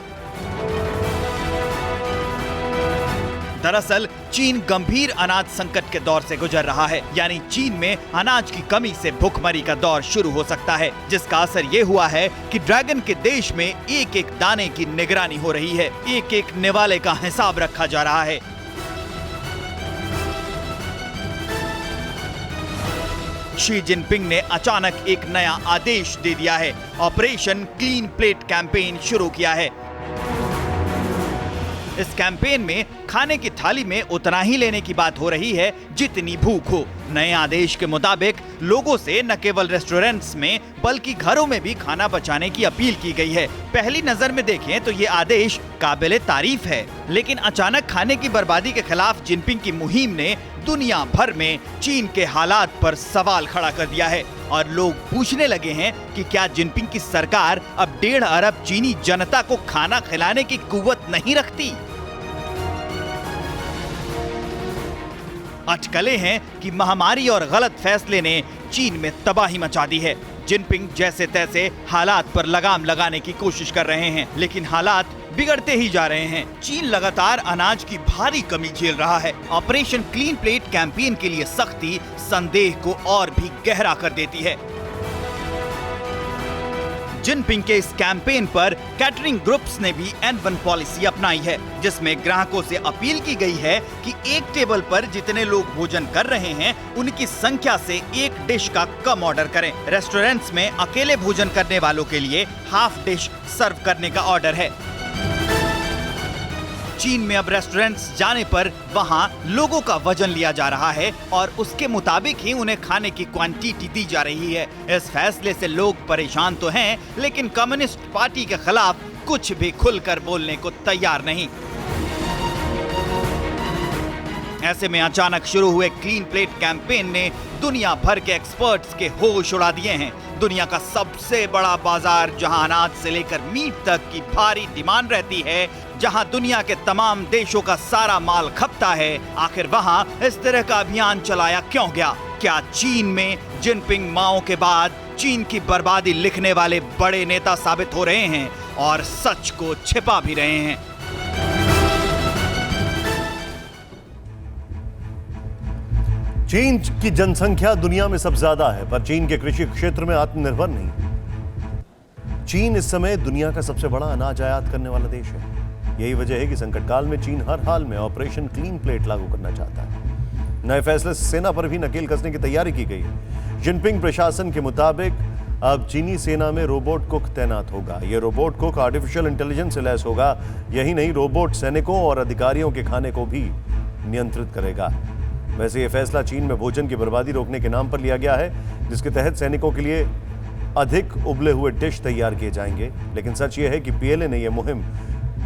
दरअसल चीन गंभीर अनाज संकट के दौर से गुजर रहा है, यानी चीन में अनाज की कमी से भूखमरी का दौर शुरू हो सकता है, जिसका असर ये हुआ है कि ड्रैगन के देश में एक एक दाने की निगरानी हो रही है, एक एक निवाले का हिसाब रखा जा रहा है। शी जिनपिंग ने अचानक एक नया आदेश दे दिया है, ऑपरेशन क्लीन प्लेट कैंपेन शुरू किया है। इस कैंपेन में खाने की थाली में उतना ही लेने की बात हो रही है जितनी भूख हो। नए आदेश के मुताबिक लोगों से न केवल रेस्टोरेंट्स में बल्कि घरों में भी खाना बचाने की अपील की गई है। पहली नजर में देखें तो ये आदेश काबिले तारीफ है, लेकिन अचानक खाने की बर्बादी के खिलाफ जिनपिंग की मुहिम ने दुनिया भर में चीन के हालात पर सवाल खड़ा कर दिया है और लोग पूछने लगे हैं कि क्या जिनपिंग की सरकार अब 1.5 अरब चीनी जनता को खाना खिलाने की कुव्वत नहीं रखती। अटकलें हैं कि महामारी और गलत फैसले ने चीन में तबाही मचा दी है। जिनपिंग जैसे तैसे हालात पर लगाम लगाने की कोशिश कर रहे हैं, लेकिन हालात बिगड़ते ही जा रहे हैं। चीन लगातार अनाज की भारी कमी झेल रहा है। ऑपरेशन क्लीन प्लेट कैंपेन के लिए सख्ती संदेह को और भी गहरा कर देती है। जिनपिंग के इस कैंपेन पर कैटरिंग ग्रुप्स ने भी N1 पॉलिसी अपनाई है, जिसमें ग्राहकों से अपील की गई है कि एक टेबल पर जितने लोग भोजन कर रहे हैं उनकी संख्या से एक डिश का कम ऑर्डर करें। रेस्टोरेंट्स में अकेले भोजन करने वालों के लिए हाफ डिश सर्व करने का ऑर्डर है। चीन में अब रेस्टोरेंट्स जाने पर वहां लोगों का वजन लिया जा रहा है और उसके मुताबिक ही उन्हें खाने की क्वांटिटी दी जा रही है। इस फैसले से लोग परेशान तो हैं, लेकिन कम्युनिस्ट पार्टी के खिलाफ कुछ भी खुलकर बोलने को तैयार नहीं। ऐसे में अचानक शुरू हुए क्लीन प्लेट कैंपेन ने दुनिया भर के एक्सपर्ट्स के होश उड़ा दिए हैं। दुनिया का सबसे बड़ा बाजार, जहां अनाज से लेकर मीट तक की भारी डिमांड रहती है, जहां दुनिया के तमाम देशों का सारा माल खपता है, आखिर वहां इस तरह का अभियान चलाया क्यों गया? क्या चीन में जिनपिंग माओ के बाद चीन की बर्बादी लिखने वाले बड़े नेता साबित हो रहे हैं और सच को छिपा भी रहे हैं? चीन की जनसंख्या दुनिया में सबसे ज्यादा है, पर चीन के कृषि क्षेत्र में आत्मनिर्भर नहीं। चीन इस समय दुनिया का सबसे बड़ा अनाज आयात करने वाला देश है। यही वजह है कि संकट काल में चीन हर हाल में ऑपरेशन क्लीन प्लेट लागू करना चाहता है। नए फैसले से सेना पर भी नकेल कसने की तैयारी की गई है। जिनपिंग प्रशासन के मुताबिक अब चीनी सेना में रोबोट कुक तैनात होगा। यह रोबोट कुक आर्टिफिशियल इंटेलिजेंस से लैस होगा। यही नहीं, रोबोट सैनिकों और अधिकारियों के खाने को भी नियंत्रित करेगा। वैसे यह फैसला चीन में भोजन की बर्बादी रोकने के नाम पर लिया गया है, जिसके तहत सैनिकों के लिए अधिक उबले हुए डिश तैयार किए जाएंगे। लेकिन सच यह है कि पीएलए ने यह मुहिम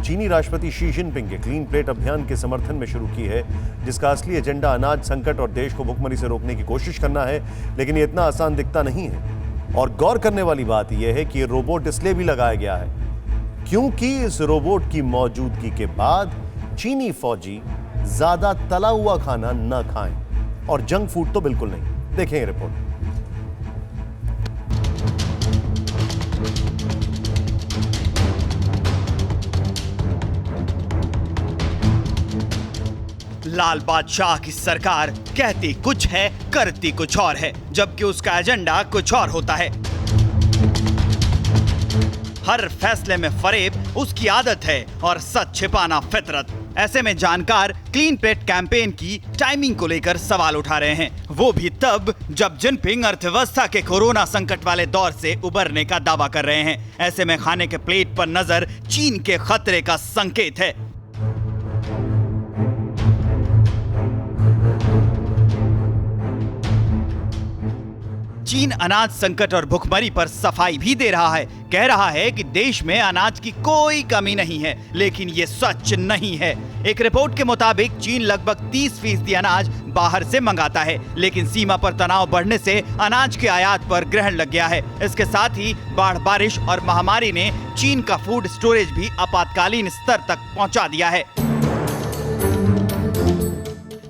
चीनी राष्ट्रपति शी जिनपिंग के क्लीन प्लेट अभियान के समर्थन में शुरू की है, जिसका असली एजेंडा अनाज संकट और देश को भुखमरी से रोकने की कोशिश करना है। लेकिन ये इतना आसान दिखता नहीं है। और गौर करने वाली बात यह है कि ये रोबोट इसलिए भी लगाया गया है क्योंकि इस रोबोट की मौजूदगी के बाद चीनी फौजी ज्यादा तला हुआ खाना न खाएं और जंक फूड तो बिल्कुल नहीं। देखें ये रिपोर्ट। लाल बादशाह की सरकार कहती कुछ है, करती कुछ और है, जबकि उसका एजेंडा कुछ और होता है। हर फैसले में फरेब उसकी आदत है और सच छिपाना फितरत। ऐसे में जानकार क्लीन प्लेट कैंपेन की टाइमिंग को लेकर सवाल उठा रहे हैं, वो भी तब जब जिनपिंग अर्थव्यवस्था के कोरोना संकट वाले दौर से उबरने का दावा कर रहे हैं। ऐसे में खाने के प्लेट पर नजर चीन के खतरे का संकेत है। चीन अनाज संकट और भुखमरी पर सफाई भी दे रहा है। कह रहा है कि देश में अनाज की कोई कमी नहीं है, लेकिन ये सच नहीं है। एक रिपोर्ट के मुताबिक चीन लगभग 30% अनाज बाहर से मंगाता है, लेकिन सीमा पर तनाव बढ़ने से अनाज के आयात पर ग्रहण लग गया है। इसके साथ ही बाढ़, बारिश और महामारी ने चीन का फूड स्टोरेज भी आपातकालीन स्तर तक पहुंचा दिया है।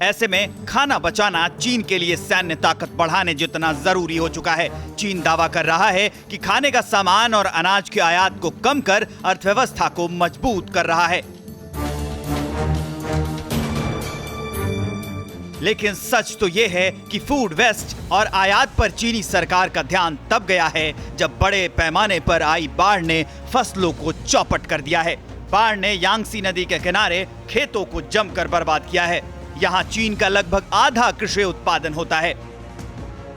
ऐसे में खाना बचाना चीन के लिए सैन्य ताकत बढ़ाने जितना जरूरी हो चुका है। चीन दावा कर रहा है कि खाने का सामान और अनाज के आयात को कम कर अर्थव्यवस्था को मजबूत कर रहा है। लेकिन सच तो ये है कि फूड वेस्ट और आयात पर चीनी सरकार का ध्यान तब गया है जब बड़े पैमाने पर आई बाढ़ ने फसलों को चौपट कर दिया है। बाढ़ ने यांगसी नदी के किनारे खेतों को जमकर बर्बाद किया है। यहाँ चीन का लगभग आधा कृषि उत्पादन होता है।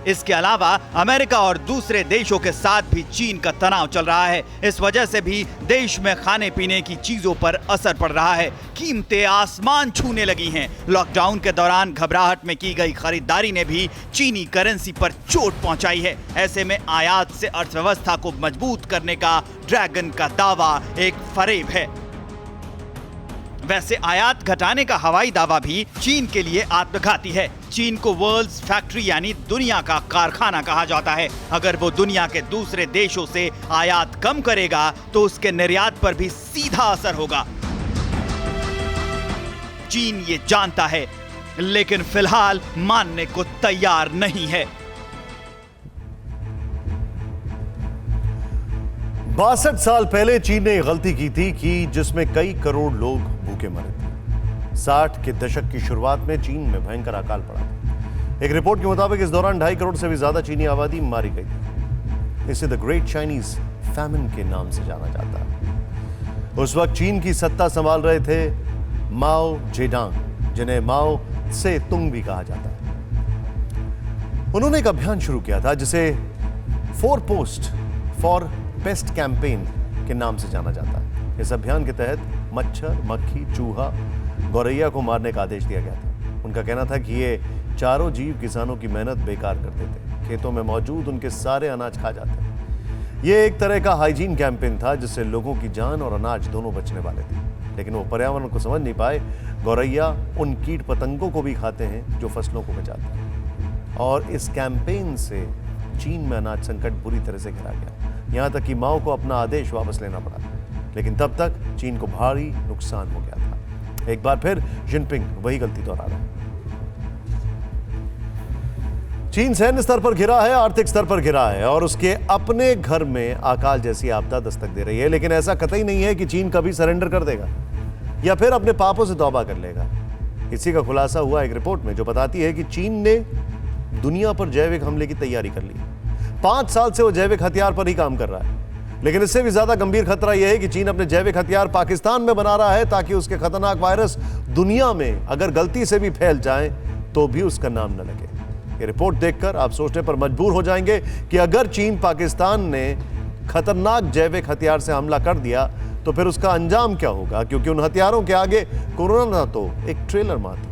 इसके अलावा अमेरिका और दूसरे देशों के साथ भी चीन का तनाव चल रहा है। इस वजह से भी देश में खाने पीने की चीजों पर असर पड़ रहा है। कीमतें आसमान छूने लगी हैं। लॉकडाउन के दौरान घबराहट में की गई खरीदारी ने भी चीनी करेंसी पर चोट पहुंचाई है। ऐसे में आयात से अर्थव्यवस्था को मजबूत करने का ड्रैगन का दावा एक फरेब है। वैसे आयात घटाने का हवाई दावा भी चीन के लिए आत्मघाती है। चीन को वर्ल्ड्स फैक्ट्री यानी दुनिया का कारखाना कहा जाता है। अगर वो दुनिया के दूसरे देशों से आयात कम करेगा तो उसके निर्यात पर भी सीधा असर होगा। चीन ये जानता है, लेकिन फिलहाल मानने को तैयार नहीं है। 62 साल पहले चीन ने गलती की थी कि जिसमें कई करोड़ लोग भूखे मरे थे। 60 के दशक की शुरुआत में चीन में भयंकर अकाल पड़ा था। एक रिपोर्ट के मुताबिक इस दौरान 2.5 करोड़ से भी ज्यादा चीनी आबादी मारी गई थी। इसे द ग्रेट चाइनीज फैमिन के नाम से जाना जाता है। उस वक्त चीन की सत्ता संभाल रहे थे माओ जेडांग, जिन्हें माओ से तुंग भी कहा जाता है। उन्होंने एक अभियान शुरू किया था जिसे 4 पोस्ट फॉर पेस्ट कैंपेन के नाम से जाना जाता है। इस अभियान के तहत मच्छर, मक्खी, चूहा, गौरैया को मारने का आदेश दिया गया था। उनका कहना था कि ये चारों जीव किसानों की मेहनत बेकार कर देते, खेतों में मौजूद उनके सारे अनाज खा जाते। ये एक तरह का हाइजीन कैंपेन था जिससे लोगों की जान और अनाज दोनों बचने वाले थे। लेकिन वो पर्यावरण को समझ नहीं पाए। गौरैया उन कीट पतंगों को भी खाते हैं जो फसलों को बचाते हैं। और इस कैंपेन से चीन में अनाज संकट बुरी तरह से घिरा गया, यहां तक कि माओ को अपना आदेश वापस लेना पड़ा। लेकिन तब तक चीन को भारी नुकसान हो गया था। एक बार फिर जिनपिंग वही गलती दोहरा रहा है। चीन सैन्य स्तर पर घिरा है, आर्थिक स्तर पर घिरा है और उसके अपने घर में अकाल जैसी आपदा दस्तक दे रही है। लेकिन ऐसा कतई नहीं है कि चीन कभी सरेंडर कर देगा या फिर अपने पापों से तौबा कर लेगा। इसी का खुलासा हुआ एक रिपोर्ट में जो बताती है कि चीन ने दुनिया पर जैविक हमले की तैयारी कर ली। 5 साल से वो जैविक हथियार पर ही काम कर रहा है। लेकिन इससे भी ज्यादा गंभीर खतरा यह है कि चीन अपने जैविक हथियार पाकिस्तान में बना रहा है ताकि उसके खतरनाक वायरस दुनिया में अगर गलती से भी फैल जाए तो भी उसका नाम न लगे। ये रिपोर्ट देखकर आप सोचने पर मजबूर हो जाएंगे कि अगर चीन पाकिस्तान ने खतरनाक जैविक हथियार से हमला कर दिया तो फिर उसका अंजाम क्या होगा, क्योंकि उन हथियारों के आगे कोरोना तो एक ट्रेलर मात्र।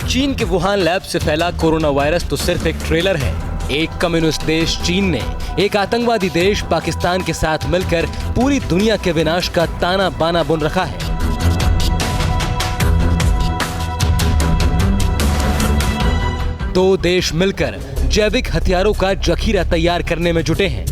चीन के वुहान लैब से फैला कोरोना वायरस तो सिर्फ एक ट्रेलर है। एक कम्युनिस्ट देश चीन ने एक आतंकवादी देश पाकिस्तान के साथ मिलकर पूरी दुनिया के विनाश का ताना बाना बुन रखा है। दो देश मिलकर जैविक हथियारों का जखीरा तैयार करने में जुटे हैं।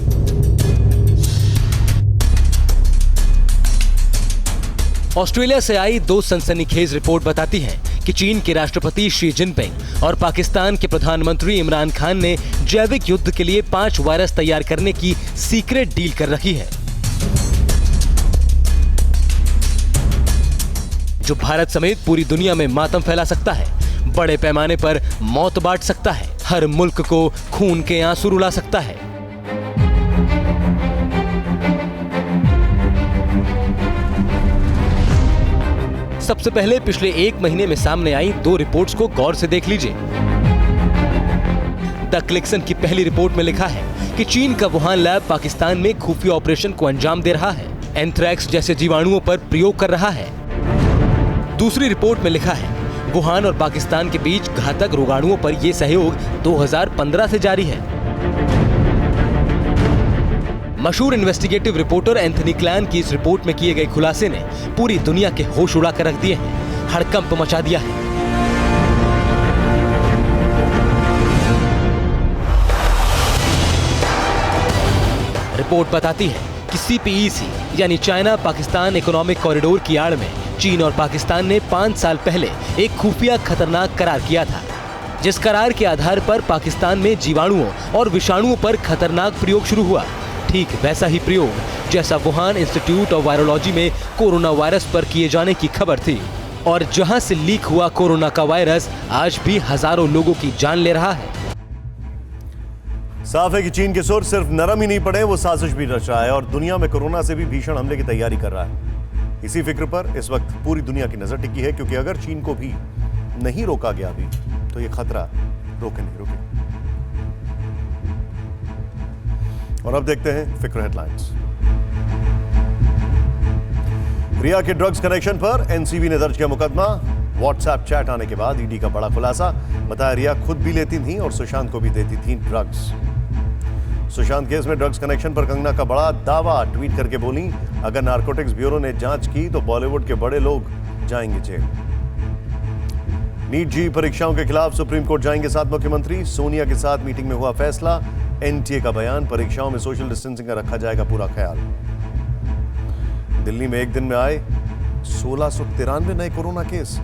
ऑस्ट्रेलिया से आई 2 सनसनीखेज रिपोर्ट बताती हैं कि चीन के राष्ट्रपति शी जिनपिंग और पाकिस्तान के प्रधानमंत्री इमरान खान ने जैविक युद्ध के लिए 5 वायरस तैयार करने की सीक्रेट डील कर रखी है, जो भारत समेत पूरी दुनिया में मातम फैला सकता है, बड़े पैमाने पर मौत बांट सकता है, हर मुल्क को खून के आंसू रुला सकता है। सबसे पहले पिछले 1 महीने में सामने आई 2 रिपोर्ट्स को गौर से देख लीजिए। द क्लिक्सन की पहली रिपोर्ट में लिखा है कि चीन का वुहान लैब पाकिस्तान में खुफिया ऑपरेशन को अंजाम दे रहा है, एंथ्रैक्स जैसे जीवाणुओं पर प्रयोग कर रहा है। दूसरी रिपोर्ट में लिखा है वुहान और पाकिस्तान के बीच घातक रोगाणुओं पर यह सहयोग 2015 से जारी है। मशहूर इन्वेस्टिगेटिव रिपोर्टर एंथनी क्लैन की इस रिपोर्ट में किए गए खुलासे ने पूरी दुनिया के होश उड़ा कर रख दिए हैं, हड़कंप मचा दिया है। रिपोर्ट बताती है कि CPEC यानी चाइना पाकिस्तान इकोनॉमिक कॉरिडोर की आड़ में चीन और पाकिस्तान ने 5 साल पहले एक खुफिया खतरनाक करार किया था, जिस करार के आधार पर पाकिस्तान में जीवाणुओं और विषाणुओं पर खतरनाक प्रयोग शुरू हुआ। ठीक वैसा ही प्रयोग जैसा वुहान इंस्टीट्यूट ऑफ वायरोलॉजी में कोरोना वायरस पर किए जाने की खबर थी, और जहां से लीक हुआ कोरोना का वायरस आज भी हजारों लोगों की जान ले रहा है। साफ है कि चीन के सुर सिर्फ नरम ही नहीं पड़े, वो साजिश भी रच रहा है और दुनिया में कोरोना से भी भीषण हमले की तैयारी कर रहा है। इसी फिक्र पर इस वक्त पूरी दुनिया की नजर टिकी है, क्योंकि अगर चीन को भी नहीं रोका गया अभी तो ये खतरा रोके नहीं रोके। और अब देखते हैं फिक्र हेडलाइंस। रिया के ड्रग्स कनेक्शन पर एनसीबी ने दर्ज किया मुकदमा। व्हाट्सएप चैट आने के बाद ईडी का बड़ा खुलासा। बताया रिया खुद भी लेती थी और सुशांत को भी देती थी ड्रग्स। सुशांत केस में ड्रग्स कनेक्शन पर कंगना का बड़ा दावा। ट्वीट करके बोली, अगर नारकोटिक्स ब्यूरो ने जांच की तो बॉलीवुड के बड़े लोग जाएंगे जेल। नीट जी परीक्षाओं के खिलाफ सुप्रीम कोर्ट जाएंगे 7 मुख्यमंत्री। सोनिया के साथ मीटिंग में हुआ फैसला। एनटीए का बयान, परीक्षाओं में सोशल डिस्टेंसिंग का रखा जाएगा पूरा ख्याल। दिल्ली में एक दिन में आए 1693 नए कोरोना केस।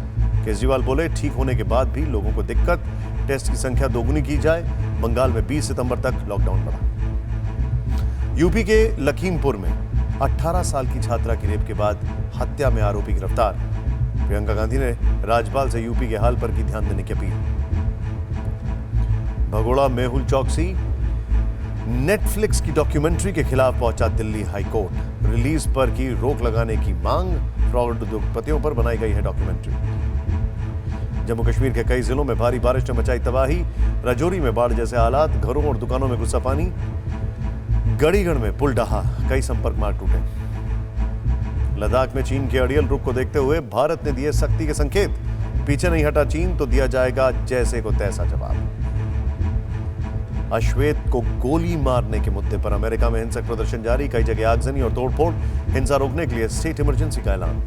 केजरीवाल बोले, ठीक होने के बाद भी लोगों को दिक्कत, टेस्ट की संख्या दोगुनी की जाए। बंगाल में 20 सितंबर तक लॉकडाउन बढ़ा। यूपी के लखीमपुर में 18 साल की छात्रा की रेप के बाद हत्या में आरोपी गिरफ्तार। प्रियंका गांधी ने राज्यपाल से यूपी के हाल पर की ध्यान देने की अपील। भगोड़ा मेहुल चौकसी नेटफ्लिक्स की डॉक्यूमेंट्री के खिलाफ पहुंचा दिल्ली हाई कोर्ट। रिलीज पर की रोक लगाने की मांग। फ्रॉड उद्योगपतियों पर बनाई गई है डॉक्यूमेंट्री। जम्मू कश्मीर के कई जिलों में भारी बारिश ने मचाई तबाही। राजौरी में बाढ़ जैसे हालात, घरों और दुकानों में घुसा पानी। गढ़ीगढ़ में पुल ढहा, कई संपर्क मार्ग टूटे। लद्दाख में चीन के अड़ियल रुख को देखते हुए भारत ने दिए सख्ती के संकेत। पीछे नहीं हटा चीन तो दिया जाएगा जैसे को तैसा जवाब। अश्वेत को गोली मारने के मुद्दे पर अमेरिका में हिंसक प्रदर्शन जारी। कई जगह आगजनी और तोड़फोड़। हिंसा रोकने के लिए स्टेट इमरजेंसी का ऐलान।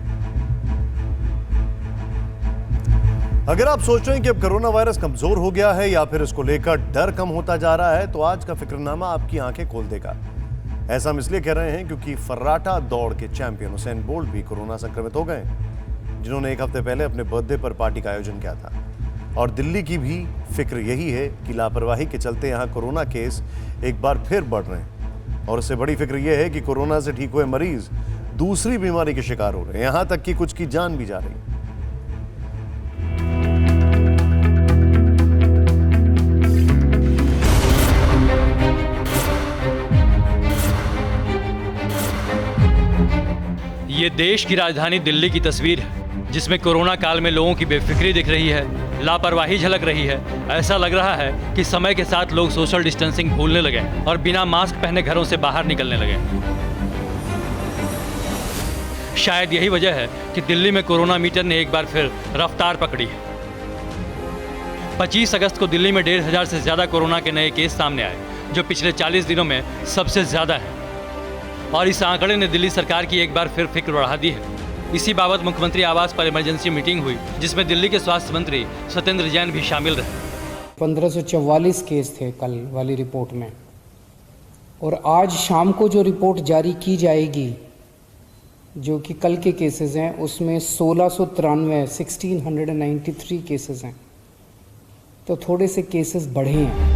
अगर आप सोच रहे हैं कि अब कोरोना वायरस कमजोर हो गया है या फिर इसको लेकर डर कम होता जा रहा है, तो आज का फिक्रनामा आपकी आंखें खोल देगा। ऐसा हम इसलिए कह रहे हैं क्योंकि फर्राटा दौड़ के चैंपियन हुसैन बोल्ट भी कोरोना संक्रमित हो गए, जिन्होंने एक हफ्ते पहले अपने बर्थडे पर पार्टी का आयोजन किया था। और दिल्ली की भी फिक्र यही है कि लापरवाही के चलते यहां कोरोना केस एक बार फिर बढ़ रहे हैं। और उससे बड़ी फिक्र यह है कि कोरोना से ठीक हुए मरीज दूसरी बीमारी के शिकार हो रहे हैं, यहां तक कि कुछ की जान भी जा रही है। ये देश की राजधानी दिल्ली की तस्वीर है, जिसमें कोरोना काल में लोगों की बेफिक्री दिख रही है, लापरवाही झलक रही है। ऐसा लग रहा है कि समय के साथ लोग सोशल डिस्टेंसिंग भूलने लगे और बिना मास्क पहने घरों से बाहर निकलने लगे। शायद यही वजह है कि दिल्ली में कोरोना मीटर ने एक बार फिर रफ्तार पकड़ी है। 25 अगस्त को दिल्ली में 1500 से ज्यादा कोरोना के नए केस सामने आए, जो पिछले 40 दिनों में सबसे ज्यादा है। और इस आंकड़े ने दिल्ली सरकार की एक बार फिर फिक्र बढ़ा दी है। इसी बाबत मुख्यमंत्री आवास पर इमरजेंसी मीटिंग हुई, जिसमें दिल्ली के स्वास्थ्य मंत्री सत्येंद्र जैन भी शामिल रहे। 1544 केस थे कल वाली रिपोर्ट में, और आज शाम को जो रिपोर्ट जारी की जाएगी, जो कि कल के केसेस हैं, उसमें 1693 केसेस हैं। तो थोड़े से केसेस बढ़े हैं।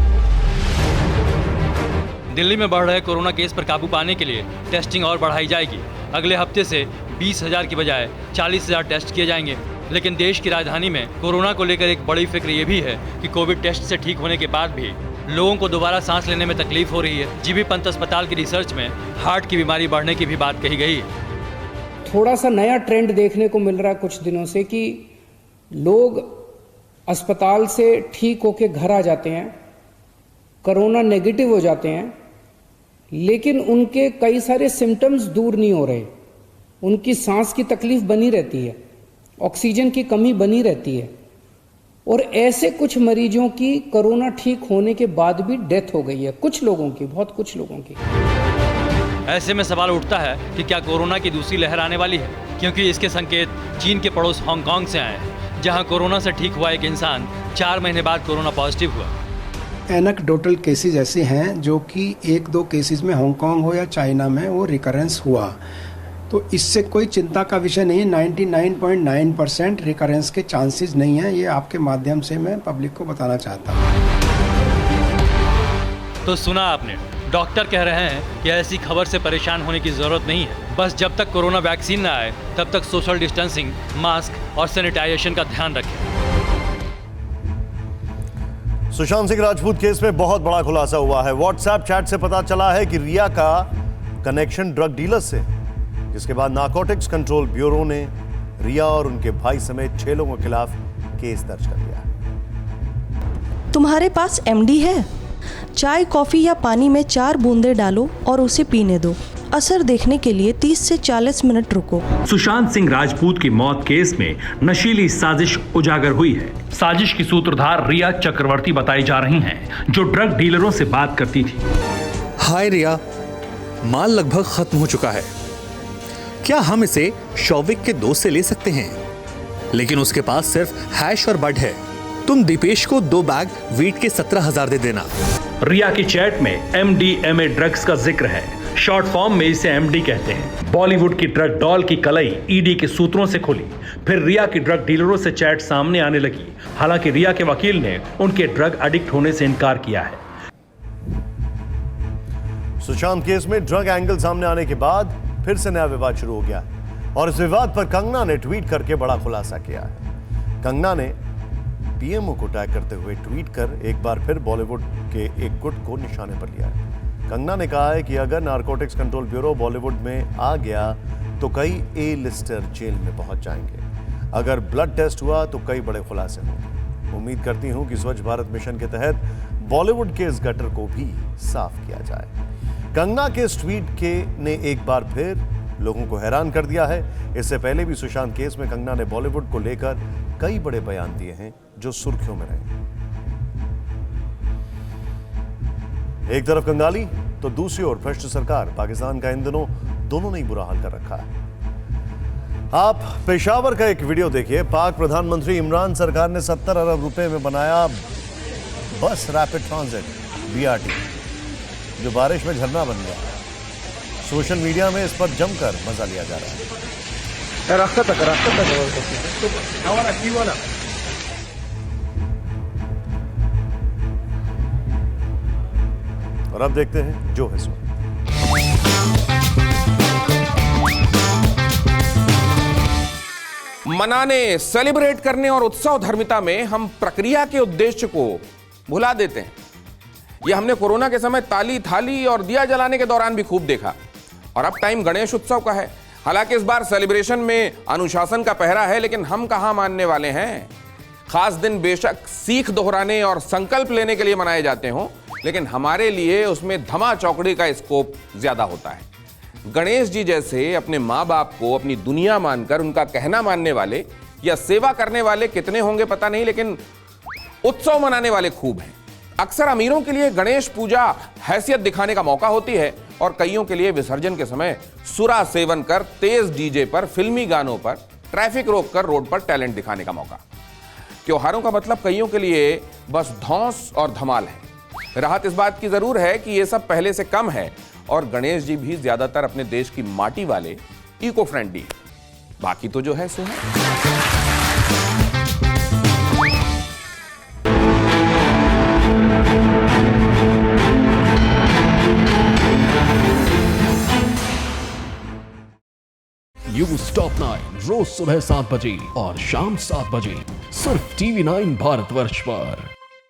दिल्ली में बढ़ रहे कोरोना केस पर काबू पाने के लिए टेस्टिंग और बढ़ाई जाएगी। अगले हफ्ते से 20,000 की बजाय 40,000 टेस्ट किए जाएंगे। लेकिन देश की राजधानी में कोरोना को लेकर एक बड़ी फिक्र ये भी है कि कोविड टेस्ट से ठीक होने के बाद भी लोगों को दोबारा सांस लेने में तकलीफ हो रही है। जीबी पंत अस्पताल की रिसर्च में हार्ट की बीमारी बढ़ने की भी बात कही गई है। थोड़ा सा नया ट्रेंड देखने को मिल रहा है कुछ दिनों से कि लोग अस्पताल से ठीक होके घर आ जाते हैं कोरोना नेगेटिव हो जाते हैं, लेकिन उनके कई सारे सिम्टम्स दूर नहीं हो रहे। उनकी सांस की तकलीफ बनी रहती है, ऑक्सीजन की कमी बनी रहती है, और ऐसे कुछ मरीजों की कोरोना ठीक होने के बाद भी डेथ हो गई है, कुछ लोगों की, बहुत कुछ लोगों की। ऐसे में सवाल उठता है कि क्या कोरोना की दूसरी लहर आने वाली है, क्योंकि इसके संकेत चीन के पड़ोस हांगकांग से आए हैं, जहां कोरोना से ठीक हुआ एक इंसान 4 महीने बाद कोरोना पॉजिटिव हुआ। एनेक्डोटल केसेस ऐसे हैं जो कि 1-2 केसेस में हांगकांग हो या चाइना में वो रिकरेंस हुआ, तो इससे कोई चिंता का विषय नहीं है। 99.9% रिकरेंस के चांसेस नहीं है। ये आपके माध्यम से मैं पब्लिक को बताना चाहता हूँ। तो सुना आपने, डॉक्टर कह रहे हैं कि ऐसी खबर से परेशान होने की जरूरत नहीं है। बस जब तक कोरोना वैक्सीन ना आए तब तक सोशल डिस्टेंसिंग, मास्क और सैनिटाइजेशन का ध्यान रखें। सुशांत सिंह राजपूत केस में बहुत बड़ा खुलासा हुआ है। व्हाट्सएप चैट से पता चला है कि रिया का कनेक्शन ड्रग डीलर से, जिसके बाद नारकोटिक्स कंट्रोल ब्यूरो ने रिया और उनके भाई समेत 6 लोगों के खिलाफ केस दर्ज कर लिया है। तुम्हारे पास एमडी है? चाय, कॉफी या पानी में 4 बूंदे डालो और उसे पीने दो। असर देखने के लिए 30 से 40 मिनट रुको। सुशांत सिंह राजपूत की मौत केस में नशीली साजिश उजागर हुई है। साजिश की सूत्रधार रिया चक्रवर्ती बताई जा रही हैं, जो ड्रग डीलरों से बात करती थी। हाय रिया, माल लगभग खत्म हो चुका है, क्या हम इसे शौविक के दोस्त से ले सकते हैं? लेकिन उसके पास सिर्फ हैश और बड है। तुम दीपेश को 2 बैग वीट के 17,000 दे देना। रिया की चैट में MDMA ड्रग्स का जिक्र है। शॉर्ट फॉर्म में इसे MD कहते हैं। बॉलीवुड की ड्रग डॉल की कलई ED के सूत्रों से खुली, फिर रिया की ड्रग डीलरों से चैट सामने आने लगी। हालांकि रिया के वकील ने उनके ड्रग एडिक्ट होने से इनकार किया है। सुशांत केस में ड्रग एंगल सामने आने के बाद फिर से नया विवाद शुरू हो गया है और इस विवाद पर कंगना ने ट्वीट करके बड़ा खुलासा किया है। कंगना ने पीएमओ को टैग करते हुए ट्वीट कर एक बार फिर बॉलीवुड के एक गुट को निशाने पर लिया है। कंगना ने कहा है कि अगर नारकोटिक्स कंट्रोल ब्यूरो बॉलीवुड में आ गया तो कई A-लिस्टर जेल में पहुंच जाएंगे। अगर ब्लड टेस्ट हुआ तो कई बड़े खुलासे होंगे। उम्मीद करती हूं कि स्वच्छ भारत मिशन के तहत बॉलीवुड के इस गटर को भी साफ किया जाए। कंगना के इस ट्वीट के ने एक बार फिर लोगों को हैरान कर दिया है। इससे पहले भी सुशांत केस में कंगना ने बॉलीवुड को लेकर कई बड़े बयान दिए हैं जो सुर्खियों में रहे। एक तरफ कंगाली तो दूसरी ओर भ्रष्ट सरकार। पाकिस्तान का इन दिनों दोनों ने ही बुरा हाल कर रखा है। आप पेशावर का एक वीडियो देखिए। पाक प्रधानमंत्री इमरान सरकार ने 70 अरब रुपए में बनाया बस रैपिड ट्रांजिट BRT, जो बारिश में झरना बन गया। सोशल मीडिया में इस पर जमकर मजा लिया जा रहा है। और अब देखते हैं जो है सो। मनाने, सेलिब्रेट करने और उत्सव धर्मिता में हम प्रक्रिया के उद्देश्य को भुला देते हैं। यह हमने कोरोना के समय ताली, थाली और दिया जलाने के दौरान भी खूब देखा। और अब टाइम गणेश उत्सव का है। हालांकि इस बार सेलिब्रेशन में अनुशासन का पहरा है, लेकिन हम कहां मानने वाले हैं। खास दिन बेशक सीख दोहराने और संकल्प लेने के लिए मनाए जाते हों, लेकिन हमारे लिए उसमें धमा चौकड़ी का स्कोप ज्यादा होता है। गणेश जी जैसे अपने माँ बाप को अपनी दुनिया मानकर उनका कहना मानने वाले या सेवा करने वाले कितने होंगे पता नहीं, लेकिन उत्सव मनाने वाले खूब हैं। अक्सर अमीरों के लिए गणेश पूजा हैसियत दिखाने का मौका होती है और कईयों के लिए विसर्जन के समय सुरा सेवन कर तेज डीजे पर, फिल्मी गानों पर, ट्रैफिक रोककर रोड पर टैलेंट दिखाने का मौका। त्योहारों का मतलब कईयों के लिए बस धौंस और धमाल है। राहत इस बात की जरूर है कि यह सब पहले से कम है और गणेश जी भी ज्यादातर अपने देश की माटी वाले, इको फ्रेंडली। बाकी तो जो है सो है। न्यूज़ टॉप 9 रोज सुबह 7 बजे और शाम 7 बजे सिर्फ TV9 भारतवर्ष पर।